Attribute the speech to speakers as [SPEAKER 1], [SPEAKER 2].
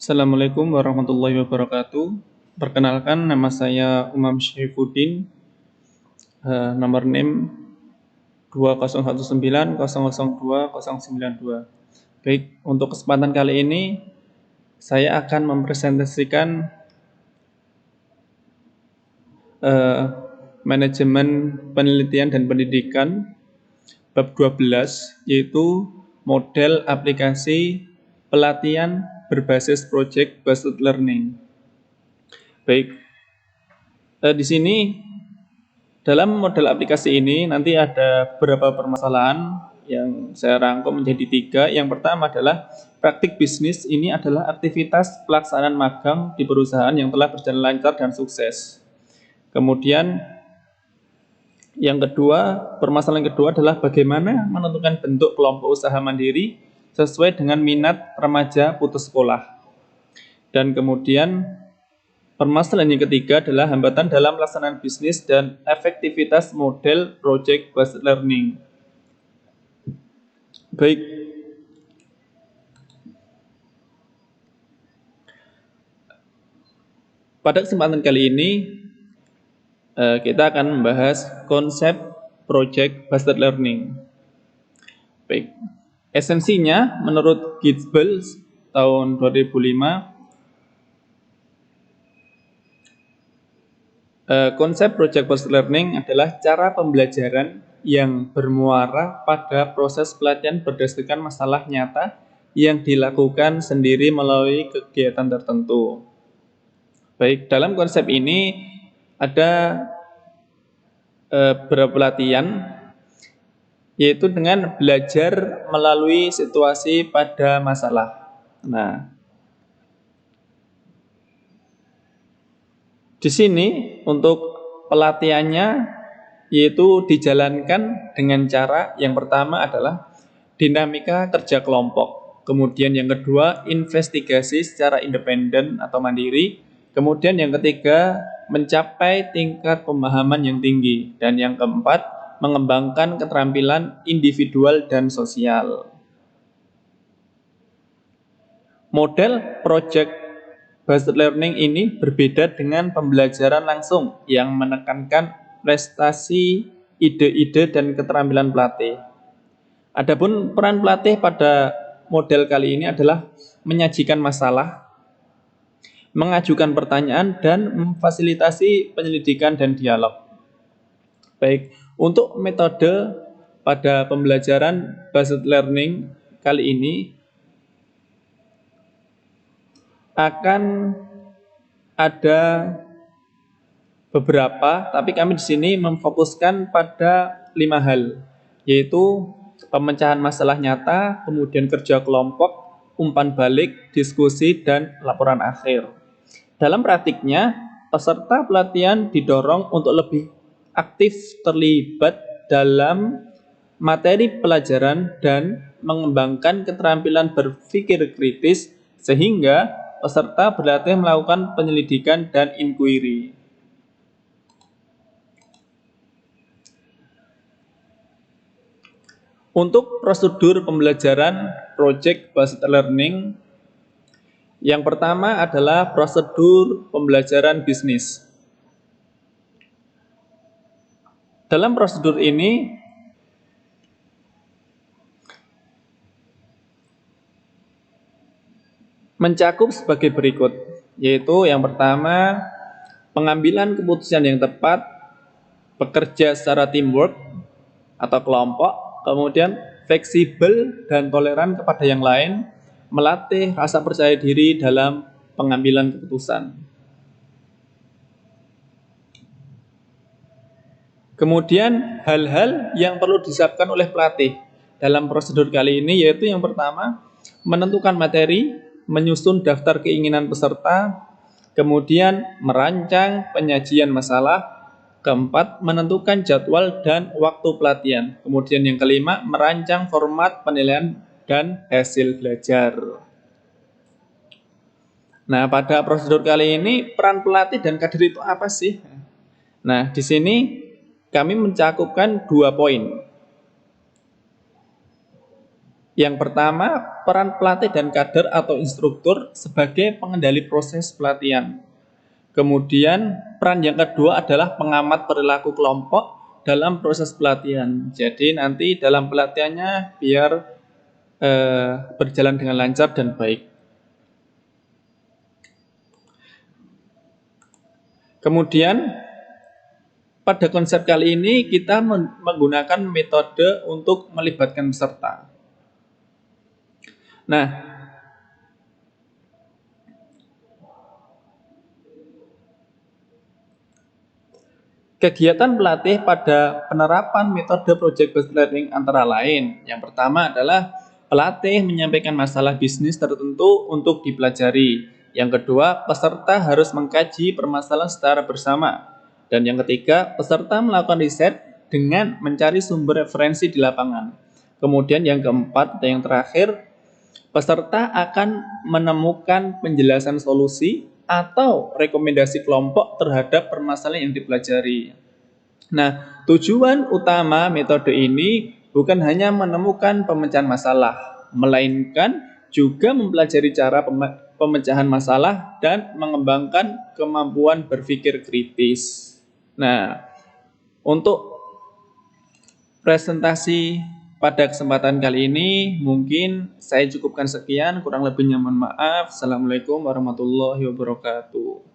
[SPEAKER 1] Assalamualaikum warahmatullahi wabarakatuh. Perkenalkan, nama saya Umam Syaifuddin, nomor NIM 20190020092. Baik, untuk kesempatan kali ini saya akan mempresentasikan manajemen penelitian dan pendidikan bab 12, yaitu model aplikasi pelatihan berbasis project based learning. Baik, di sini dalam model aplikasi ini nanti ada beberapa permasalahan yang saya rangkum menjadi 3. Yang pertama adalah praktik bisnis. Ini adalah aktivitas pelaksanaan magang di perusahaan yang telah berjalan lancar dan sukses. Kemudian permasalahan kedua adalah bagaimana menentukan bentuk kelompok usaha mandiri sesuai dengan minat remaja putus sekolah. Dan kemudian permasalahan yang ketiga adalah hambatan dalam pelaksanaan bisnis dan efektivitas model project based learning. Baik, pada kesempatan kali ini kita akan membahas konsep project based learning. Baik, esensinya menurut Gitbel tahun 2005, konsep project based learning adalah cara pembelajaran yang bermuara pada proses pelatihan berdasarkan masalah nyata yang dilakukan sendiri melalui kegiatan tertentu. Baik, dalam konsep ini ada beberapa pelatihan, yaitu dengan belajar melalui situasi pada masalah. Nah, di sini untuk pelatihannya yaitu dijalankan dengan cara yang pertama adalah dinamika kerja kelompok. Kemudian yang kedua, investigasi secara independen atau mandiri. Kemudian yang ketiga, mencapai tingkat pemahaman yang tinggi. Dan yang keempat, mengembangkan keterampilan individual dan sosial. Model project based learning ini berbeda dengan pembelajaran langsung yang menekankan prestasi, ide-ide, dan keterampilan pelatih. Adapun peran pelatih pada model kali ini adalah menyajikan masalah, mengajukan pertanyaan, dan memfasilitasi penyelidikan dan dialog. Baik, untuk metode pada pembelajaran based learning kali ini akan ada beberapa, tapi kami di sini memfokuskan pada 5 hal, yaitu pemecahan masalah nyata, kemudian kerja kelompok, umpan balik, diskusi, dan laporan akhir. Dalam praktiknya, peserta pelatihan didorong untuk lebih aktif terlibat dalam materi pelajaran dan mengembangkan keterampilan berpikir kritis sehingga peserta berlatih melakukan penyelidikan dan inquiry. Untuk prosedur pembelajaran project based learning, yang pertama adalah prosedur pembelajaran bisnis. Dalam prosedur ini, mencakup sebagai berikut, yaitu yang pertama, pengambilan keputusan yang tepat, bekerja secara teamwork atau kelompok, kemudian fleksibel dan toleran kepada yang lain, melatih rasa percaya diri dalam pengambilan keputusan. Kemudian hal-hal yang perlu disiapkan oleh pelatih dalam prosedur kali ini yaitu yang pertama, menentukan materi, menyusun daftar keinginan peserta, kemudian merancang penyajian masalah, keempat, menentukan jadwal dan waktu pelatihan, kemudian yang kelima, merancang format penilaian dan hasil belajar. Nah, pada prosedur kali ini peran pelatih dan kader itu apa sih? Nah, di sini kami mencakupkan 2 poin. Yang pertama, peran pelatih dan kader atau instruktur sebagai pengendali proses pelatihan. Kemudian, peran yang kedua adalah pengamat perilaku kelompok dalam proses pelatihan. Jadi nanti dalam pelatihannya biar berjalan dengan lancar dan baik. Kemudian pada konsep kali ini kita menggunakan metode untuk melibatkan peserta. Nah, kegiatan pelatih pada penerapan metode project based learning antara lain. Yang pertama adalah pelatih menyampaikan masalah bisnis tertentu untuk dipelajari. Yang kedua, peserta harus mengkaji permasalahan secara bersama. Dan yang ketiga, peserta melakukan riset dengan mencari sumber referensi di lapangan. Kemudian yang keempat dan yang terakhir, peserta akan menemukan penjelasan solusi atau rekomendasi kelompok terhadap permasalahan yang dipelajari. Nah, tujuan utama metode ini bukan hanya menemukan pemecahan masalah, melainkan juga mempelajari cara pemecahan masalah dan mengembangkan kemampuan berpikir kritis. Nah, untuk presentasi pada kesempatan kali ini mungkin saya cukupkan sekian, kurang lebihnya mohon maaf. Assalamualaikum warahmatullahi wabarakatuh.